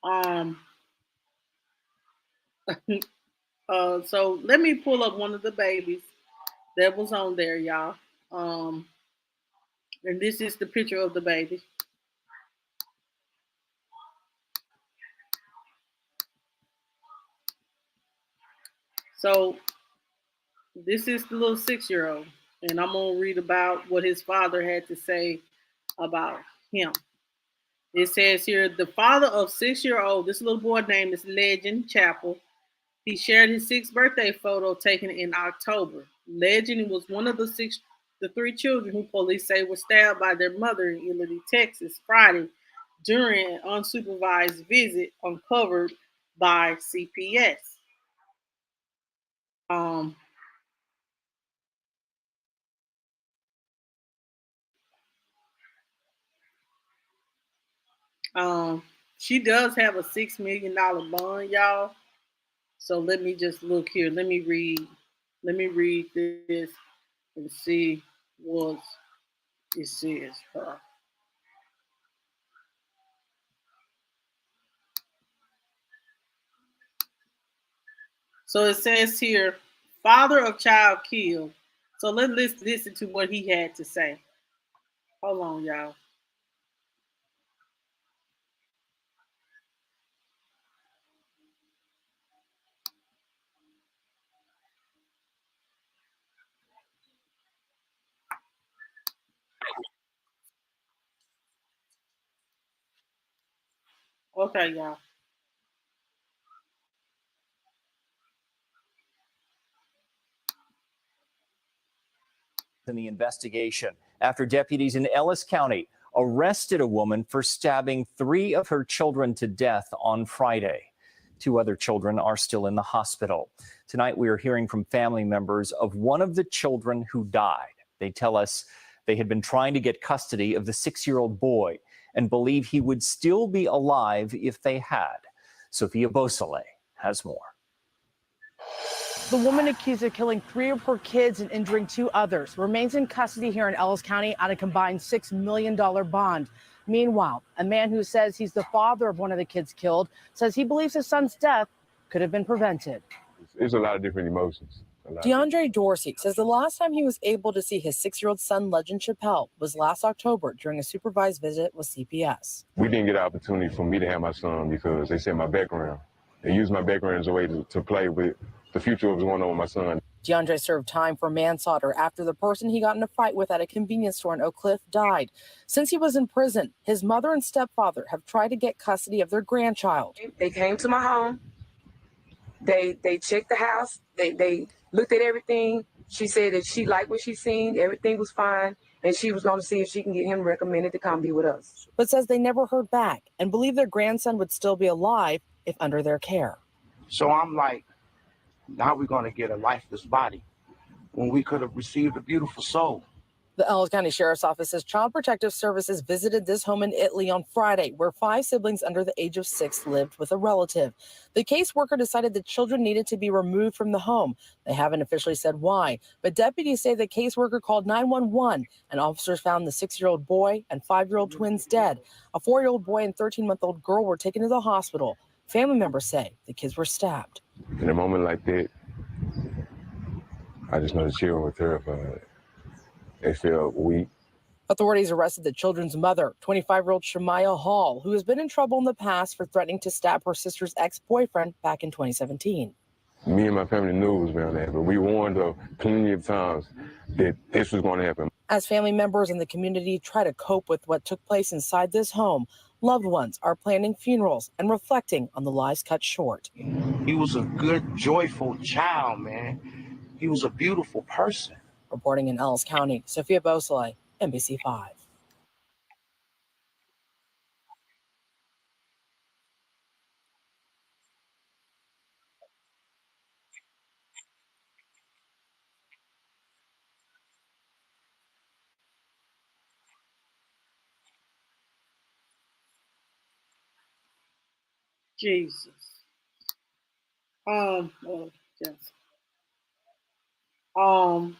Um, so let me pull up one of the babies that was on there, y'all. Um, and this is the picture of the baby. So this is the little 6-year-old, and I'm gonna read about what his father had to say about him. It says here, the father of 6-year-old, this little boy name is Legend Chapel. He shared his 6th birthday photo taken in October. Legend was one of the 3 children who police say were stabbed by their mother in Italy, Texas, Friday during an unsupervised visit uncovered by CPS. Um, um, she does have a $6 million bond, y'all. So let me just look here. Let me read. Let me read this and see what it says. So it says here, father of child killed. So let's listen to what he had to say. Hold on, y'all. Okay, y'all. In the investigation after deputies in Ellis County arrested a woman for stabbing 3 of her children to death on Friday. 2 other children are still in the hospital. Tonight, we are hearing from family members of one of the children who died. They tell us they had been trying to get custody of the 6-year-old boy and believe he would still be alive if they had. Sophia Beausoleil has more. The woman accused of killing 3 of her kids and injuring 2 others remains in custody here in Ellis County on a combined $6 million bond. Meanwhile, a man who says he's the father of one of the kids killed says he believes his son's death could have been prevented. There's a lot of different emotions. DeAndre Dorsey says the last time he was able to see his 6-year-old son, Legend Chappelle, was last October during a supervised visit with CPS. We didn't get an opportunity for me to have my son because they said my background. They used my background as a way to play with the future of what's going on with my son. DeAndre served time for manslaughter after the person he got in a fight with at a convenience store in Oak Cliff died. Since he was in prison, his mother and stepfather have tried to get custody of their grandchild. They came to my home. They checked the house. They looked at everything. She said that she liked what she seen. Everything was fine. And she was going to see if she can get him recommended to come be with us. But says they never heard back and believe their grandson would still be alive if under their care. So I'm like, now we're going to get a lifeless body when we could have received a beautiful soul. The Ellis County Sheriff's Office says Child Protective Services visited this home in Italy on Friday, where 5 siblings under the age of 6 lived with a relative. The caseworker decided the children needed to be removed from the home. They haven't officially said why, but deputies say the caseworker called 911 and officers found the 6-year-old boy and 5-year-old twins dead. A 4-year-old boy and 13-month-old girl were taken to the hospital. Family members say the kids were stabbed. In a moment like that, I just know the children were terrified. They felt weak. Authorities arrested the children's mother, 25-year-old Shamaiyah Hall, who has been in trouble in the past for threatening to stab her sister's ex-boyfriend back in 2017. Me and my family knew it was going to happen, but we warned her plenty of times that this was going to happen. As family members in the community try to cope with what took place inside this home, loved ones are planning funerals and reflecting on the lives cut short. He was a good, joyful child, man. He was a beautiful person. Reporting in Ellis County, Sophia Beausoleil, NBC5. Jesus. Oh, yes. Um,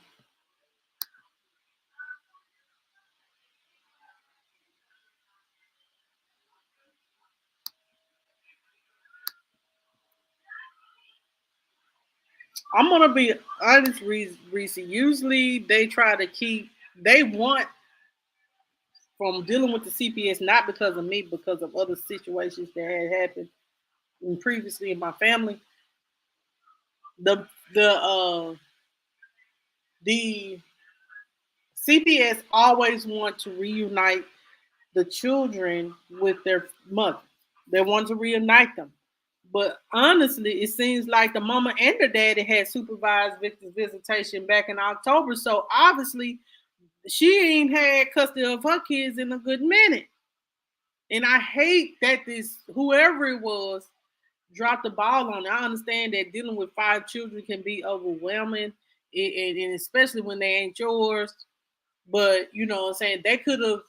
I'm gonna be honest, Reese. Usually they try to they want from dealing with the CPS, not because of me, because of other situations that had happened previously in my family. The CPS always want to reunite the children with their mother. They want to reunite them. But honestly, it seems like the mama and the daddy had supervised victim visitation back in October. So obviously, she ain't had custody of her kids in a good minute. And I hate that this, whoever it was, dropped the ball on it. I understand that dealing with 5 children can be overwhelming, and especially when they ain't yours. But you know what I'm saying, they could have,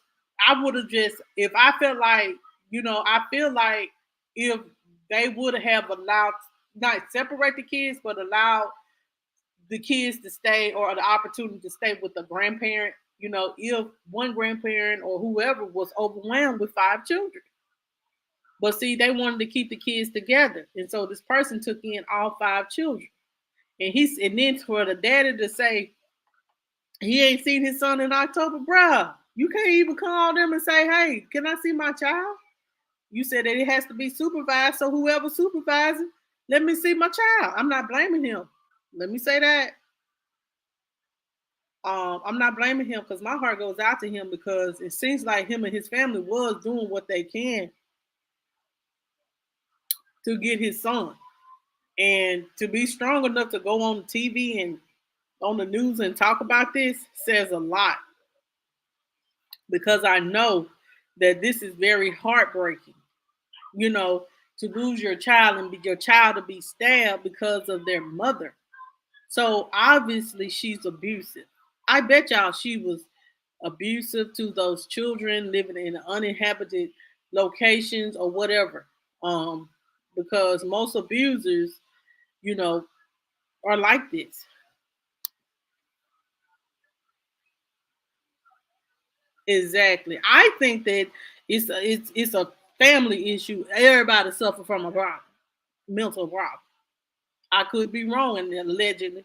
I would have just, if I felt like, I feel like if they would have allowed, not separate the kids, but allow the kids to stay, or the opportunity to stay with the grandparent, if one grandparent or whoever was overwhelmed with 5 children. But see, they wanted to keep the kids together. And so this person took in all 5 children. And then for the daddy to say he ain't seen his son in October, bruh, you can't even call them and say, hey, can I see my child? You said that it has to be supervised, so whoever supervising, let me see my child. I'm not blaming him. Let me say that. I'm not blaming him, because my heart goes out to him, because it seems like him and his family was doing what they can to get his son. And to be strong enough to go on TV and on the news and talk about this says a lot, because I know that this is very heartbreaking, to lose your child and your child to be stabbed because of their mother. So obviously she's abusive. I bet y'all she was abusive to those children living in uninhabited locations or whatever. Because most abusers, are like this. Exactly. I think that it's a family issue. Everybody suffer from a problem, mental problem. I could be wrong, and allegedly,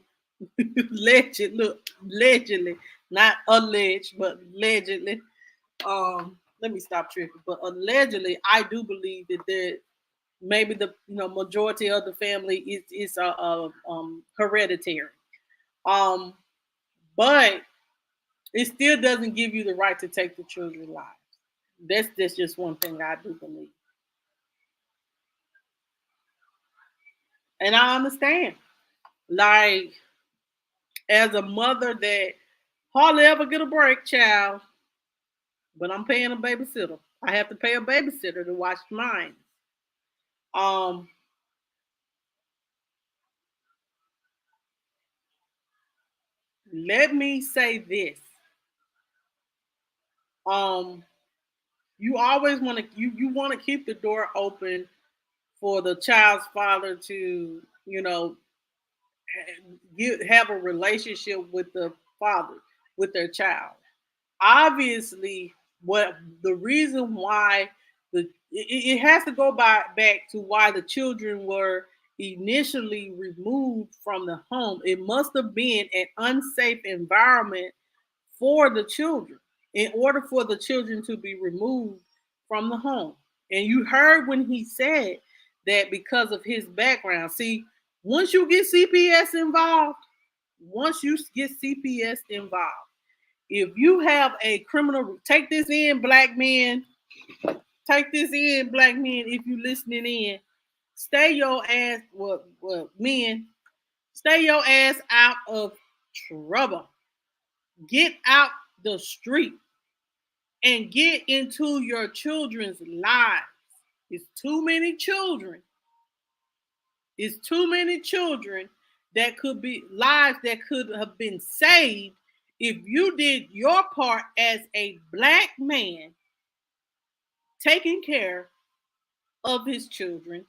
allegedly, not alleged, but allegedly. Let me stop tripping. But allegedly, I do believe that there maybe the majority of the family is hereditary. Um, but it still doesn't give you the right to take the children's lives. That's just one thing I do believe, and I understand. Like, as a mother that hardly ever get a break, child, but I'm paying a babysitter. I have to pay a babysitter to watch mine. Um, Let me say this. Um, you always want to you want to keep the door open for the child's father to, have a relationship with the father, with their child. Obviously, what the reason why it has to go back to why the children were initially removed from the home. It must have been an unsafe environment for the children in order for the children to be removed from the home. And you heard when he said that because of his background. See, once you get CPS involved, once you get CPS involved, if you have a criminal, take this in, black men, take this in, black men, if you listening in, stay your ass, men, stay your ass out of trouble. Get out the street and get into your children's lives. It's too many children. It's too many children that could be lives that could have been saved if you did your part as a black man taking care of his children,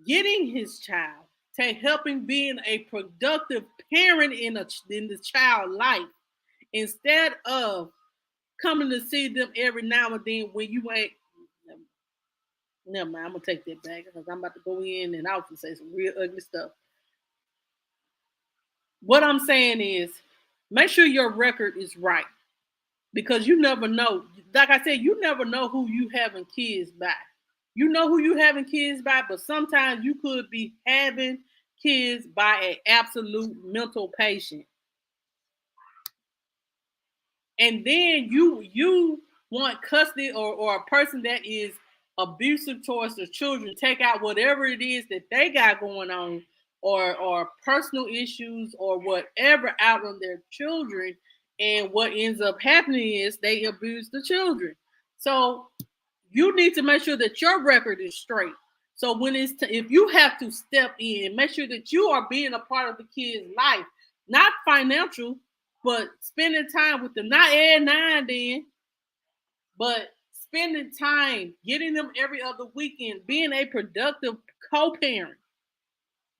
getting his child, to helping being a productive parent in the child life, instead of coming to see them every now and then when you ain't. Never mind, I'm gonna take that back because I'm about to go in and out and say some real ugly stuff. What I'm saying is, make sure your record is right, because you never know. Like I said, you never know who you having kids by. You know who you having kids by, but sometimes you could be having kids by an absolute mental patient. And then you want custody or a person that is abusive towards the children, take out whatever it is that they got going on, or personal issues or whatever out on their children. And what ends up happening is they abuse the children. So you need to make sure that your record is straight. So when if you have to step in, make sure that you are being a part of the kid's life, not financial, but spending time with them, not every now and then, but spending time, getting them every other weekend, being a productive co-parent,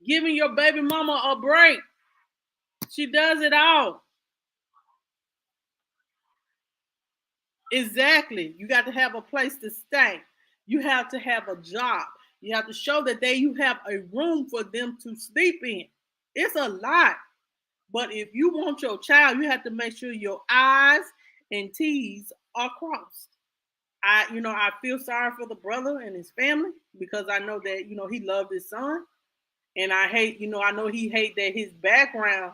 giving your baby mama a break. She does it all. Exactly. You got to have a place to stay. You have to have a job. You have to show that you have a room for them to sleep in. It's a lot. But if you want your child, you have to make sure your I's and T's are crossed. I feel sorry for the brother and his family because I know that, he loved his son. And I know he hate that his background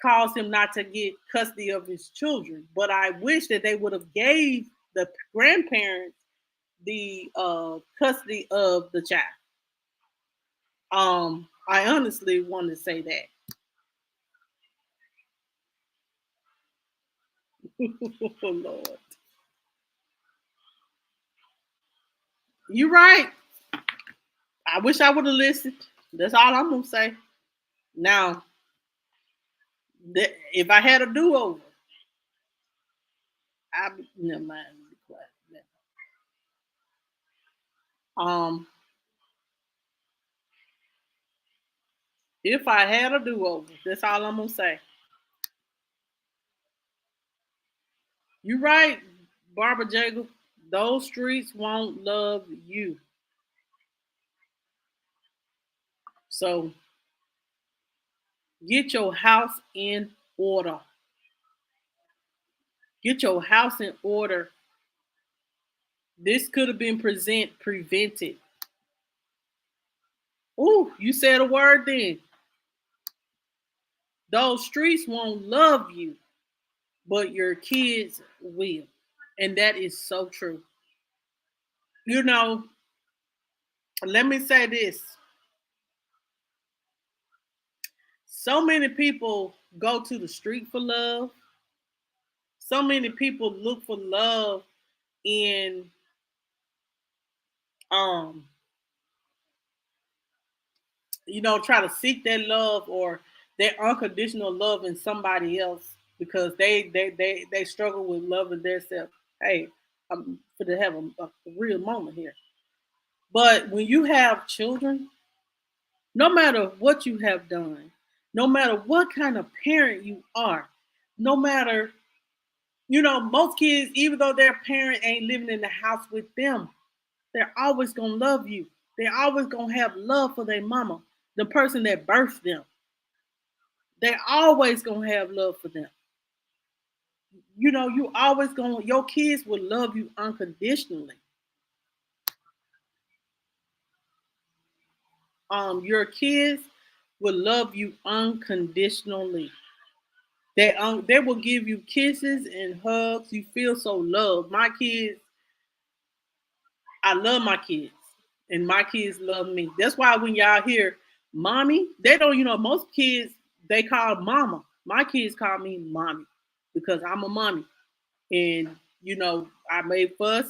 caused him not to get custody of his children. But I wish that they would have gave the grandparents the custody of the child. I honestly want to say that. Oh, Lord. You're right. I wish I would have listened. That's all I'm gonna say. Now, if I had a do-over, never mind. Be quiet. If I had a do-over, that's all I'm gonna say. You're right, Barbara Jagel. Those streets won't love you. So get your house in order. Get your house in order. This could have been prevented. Ooh, you said a word then. Those streets won't love you, but your kids will. And that is so true. Let me say this. So many people go to the street for love. So many people look for love in um try to seek that love or that unconditional love in somebody else because they struggle with loving themselves. Hey, I'm for to have a real moment here. But when you have children, no matter what you have done, no matter what kind of parent you are, no matter, most kids, even though their parent ain't living in the house with them, they're always gonna love you. They're always gonna have love for their mama, the person that birthed them. They're always gonna have love for them. You always gonna your kids will love you unconditionally. Your kids will love you unconditionally. They will give you kisses and hugs. You feel so loved. My kids, I love my kids, and my kids love me. That's why when y'all hear mommy, they don't. Most kids they call mama. My kids call me mommy because I'm a mommy, and I may fuss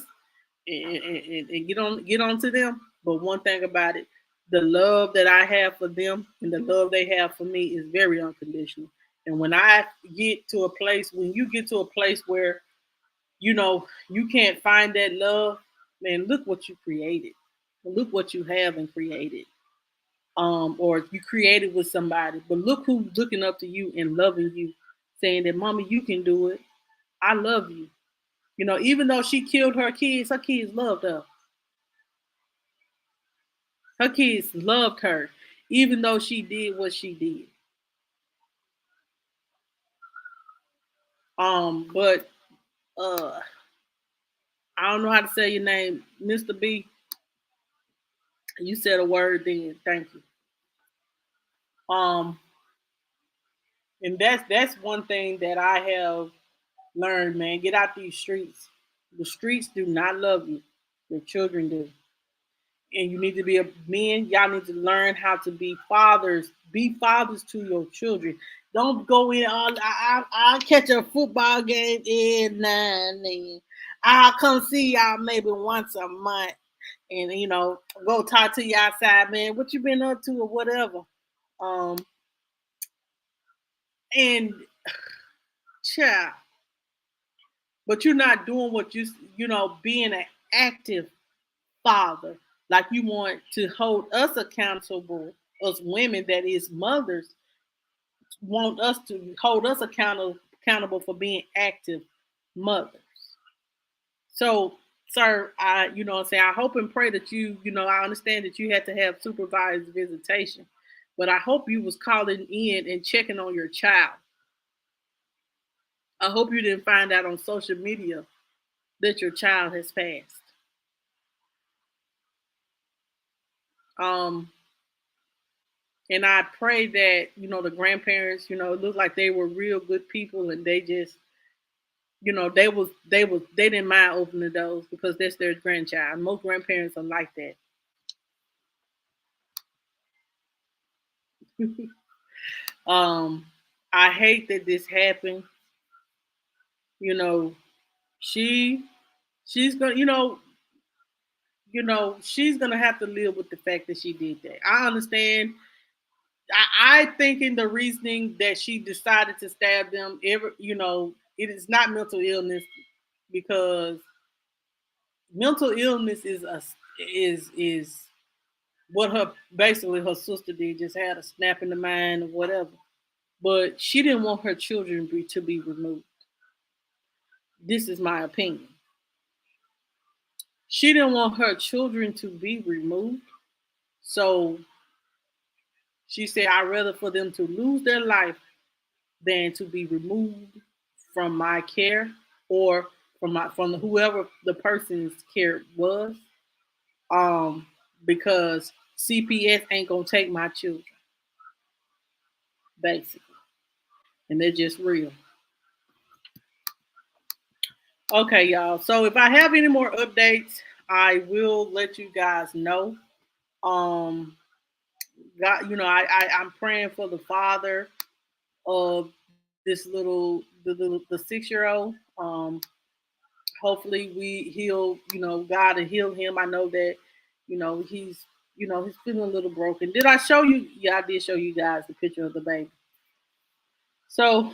and get on to them. But one thing about it, the love that I have for them and the love they have for me is very unconditional. And when you get to a place where you can't find that love, man, look what you created. Look what you have and created. Or you created with somebody, but look who's looking up to you and loving you, saying that, Mommy, you can do it. I love you. Even though she killed her kids loved her. Her kids loved her, even though she did what she did. But I don't know how to say your name, Mr. B. You said a word then. Thank you. Um, and that's one thing that I have learned, man. Get out these streets. The streets do not love you. Your children do. And you need to be a men. Y'all need to learn how to be fathers. Be fathers to your children. Don't go in. I'll catch a football game in 9. I'll come see y'all maybe once a month, and go talk to you outside, man. What you been up to or whatever. Um, and child, but you're not doing what being an active father. Like you want to hold us accountable, us women that is mothers, want us to hold us accountable for being active mothers. So, sir, I hope and pray that I understand that you had to have supervised visitation, but I hope you was calling in and checking on your child. I hope you didn't find out on social media that your child has passed. Um, and I pray that the grandparents, it looked like they were real good people, and they just, they didn't mind opening the doors because that's their grandchild. Most grandparents are like that. um, I hate that this happened. You know, she she's gonna she's gonna have to live with the fact that she did that. I understand. I think in the reasoning that she decided to stab them, it is not mental illness, because mental illness is what her sister did, just had a snap in the mind or whatever. But she didn't want her children to be removed. This is my opinion. She didn't want her children to be removed. So she said, I'd rather for them to lose their life than to be removed from my care, or from whoever the person's care was. Um, because CPS ain't gonna take my children, basically. And they're just real. Okay, y'all. So if I have any more updates, I will let you guys know. Um, God, I'm praying for the father of this the 6-year-old. Hopefully God will heal him. I know that, he's feeling a little broken. Did I show you? Yeah, I did show you guys the picture of the baby. So,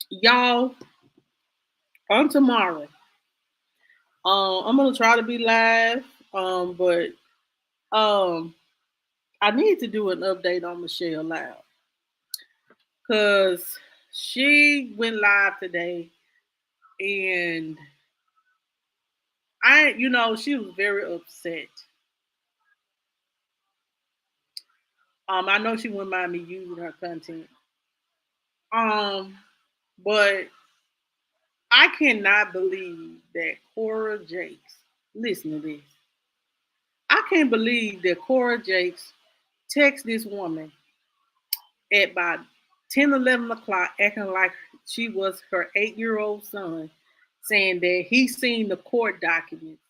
y'all, on tomorrow, I'm gonna try to be live, but I need to do an update on Michelle Loud, because she went live today, and she was very upset. I know she wouldn't mind me using her content. But I cannot believe that Cora Jakes, listen to this. I can't believe that Cora Jakes text this woman at about 10, 11 o'clock, acting like she was her 8-year-old son, saying that he seen the court documents.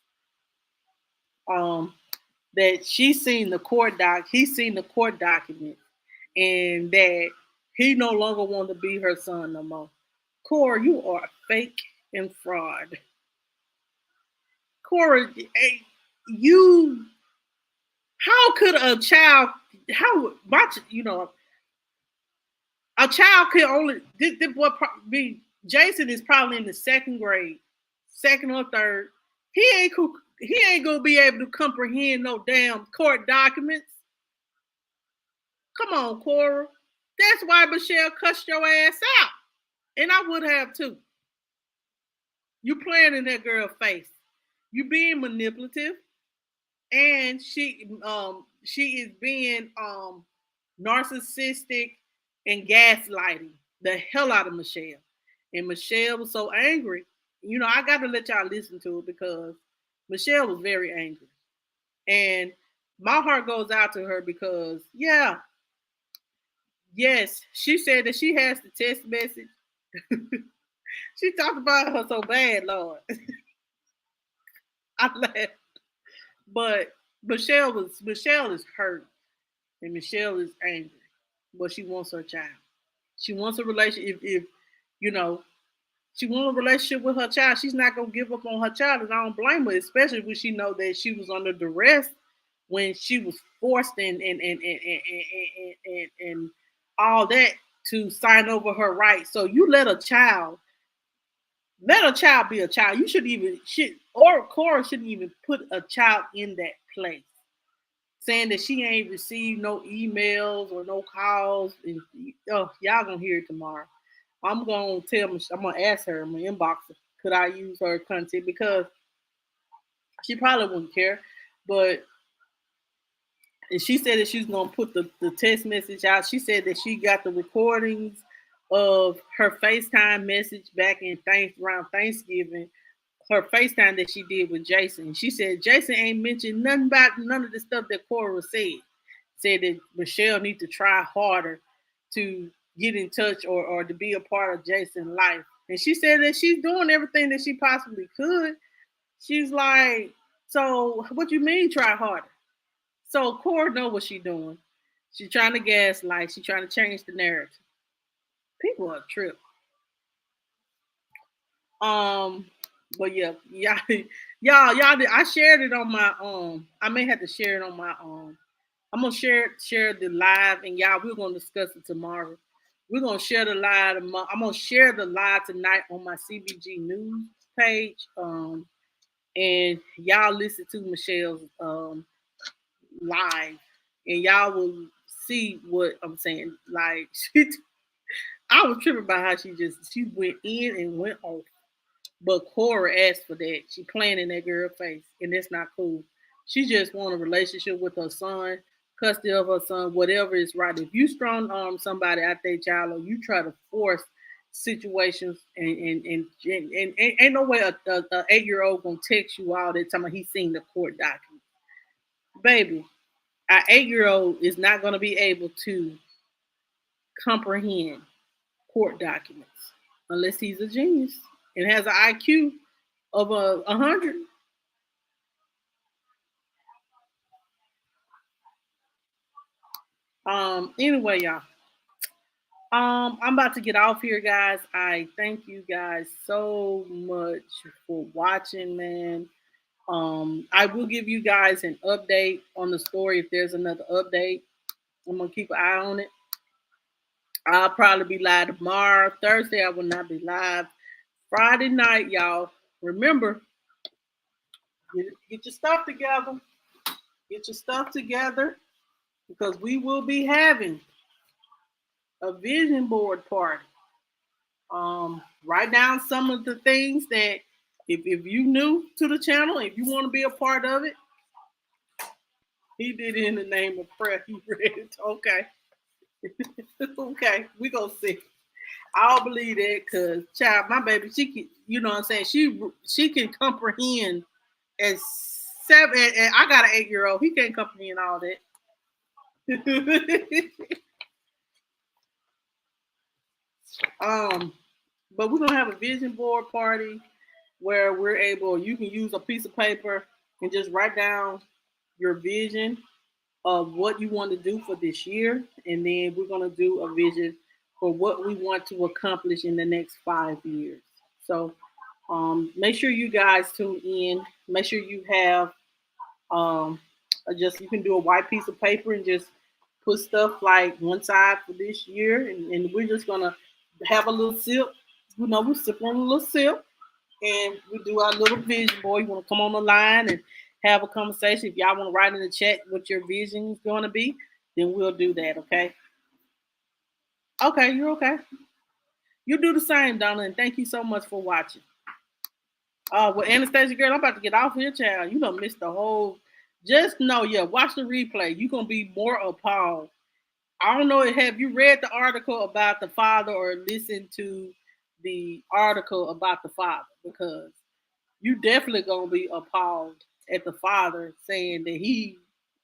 That he's seen the court document, and that he no longer want to be her son no more. Cora, you are fake and fraud. Cora, you, how could a child, how much, a child could only, this boy be, Jason is probably in the second grade, second or third. He ain't gonna be able to comprehend no damn court documents. Come on, Cora. That's why Michelle cussed your ass out. And I would have too. You playing in that girl's face. You being manipulative. And she is being narcissistic and gaslighting the hell out of Michelle. And Michelle was so angry. I got to let y'all listen to it, because Michelle was very angry. And my heart goes out to her, because, yeah, Yes, she said that she has the text message. She talked about her so bad, Lord. I laughed. But Michelle is hurt and Michelle is angry. But she wants her child. She wants a relationship. If you know, she wants a relationship with her child. She's not gonna give up on her child, and I don't blame her, especially when she know that she was under duress when she was forced and all that to sign over her rights. So you let a child be a child. You should even should or Cora shouldn't even put a child in that place. Saying that she ain't received no emails or no calls. And, oh, y'all gonna hear it tomorrow. I'm gonna I'm gonna ask her, I'm gonna inbox her, could I use her content because she probably wouldn't care. But and she said that she's gonna put the text message out. She said that she got the recordings of her FaceTime message back in around Thanksgiving, her FaceTime that she did with Jason. She said Jason ain't mentioned nothing about none of the stuff that Cora said. Said that Michelle need to try harder to get in touch or to be a part of Jason's life. And she said that she's doing everything that she possibly could. She's like, so what you mean try harder? So Cora know what she's doing. She's trying to gaslight. She's trying to change the narrative. People are trip. Um, but yeah, y'all. I shared it on my I may have to share it on my I'm gonna share the live, and y'all we're gonna discuss it tomorrow. We're gonna share the live. I'm gonna share the live tonight on my CBG news page. And y'all listen to Michelle's live, and y'all will see what I'm saying. Like I was tripping about how she went in and went off. But Cora asked for that. She playing in that girl face, and that's not cool. She just want a relationship with her son, custody of her son, whatever is right. If you strong arm somebody out there, child, or you try to force situations, and ain't no way a 8-year-old gonna text you all that time he's seen the court document, baby. An 8-year-old is not gonna be able to comprehend court documents unless he's a genius and has an IQ of 100. Anyway, y'all. I'm about to get off here, guys. I thank you guys so much for watching, man. I will give you guys an update on the story if there's another update. I'm gonna keep an eye on it. I'll probably be live tomorrow. Thursday, I will not be live. Friday night, y'all. Remember, get your stuff together. Get your stuff together because we will be having a vision board party. Write down some of the things that if you new to the channel, if you want to be a part of it, he did it in the name of prayer. He read it. Okay. Okay, we gonna see. I'll believe that because child, my baby, she can, you know what I'm saying? She can comprehend at 7 and I got an 8-year-old. He can't comprehend all that. But we're gonna have a vision board party where we're able, you can use a piece of paper and just write down your vision of what you want to do for this year. And then we're going to do a vision for what we want to accomplish in the next 5 years. So make sure you guys tune in. Make sure you have you can do a white piece of paper and just put stuff like one side for this year. And we're just going to have a little sip. You know, we sip on a little sip and we do our little vision board. You want to come on the line and have a conversation. If y'all want to write in the chat what your vision is going to be, then we'll do that, okay? Okay, you're okay. You do the same, Donna, and thank you so much for watching. Well, Anastasia, girl, I'm about to get off here, child. You done missed the whole. Just know, yeah, watch the replay. You're going to be more appalled. I don't know, have you read the article about the father or listened to the article about the father? Because you definitely gonna be appalled at the father saying that he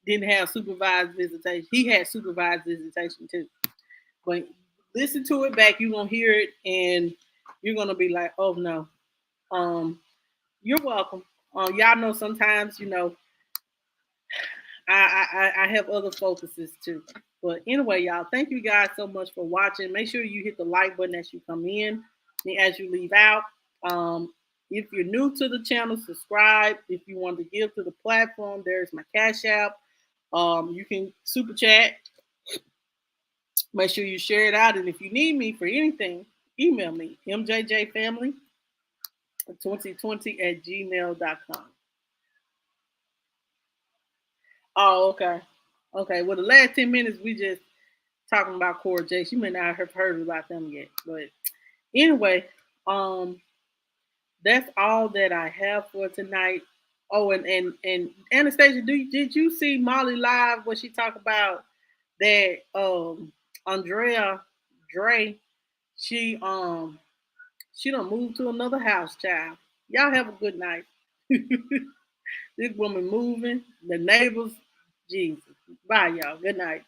didn't have supervised visitation. He had supervised visitation too. But listen to it back, you're gonna hear it and you're gonna be like, oh no. You're welcome. Y'all know sometimes, I have other focuses too. But anyway, y'all, thank you guys so much for watching. Make sure you hit the like button as you come in and as you leave out. If you're new to the channel, subscribe. If you want to give to the platform, there's my Cash App. You can super chat. Make sure you share it out. And if you need me for anything, email me, mjjfamily2020@gmail.com. Oh, okay. Okay. Well, the last 10 minutes, we just talking about Cora Jakes. You may not have heard about them yet. But anyway, that's all that I have for tonight. Oh, and Anastasia, did you see Molly live where she talked about that Andrea Dre, she done moved to another house, child. Y'all have a good night. This woman moving, the neighbors, Jesus. Bye, y'all. Good night.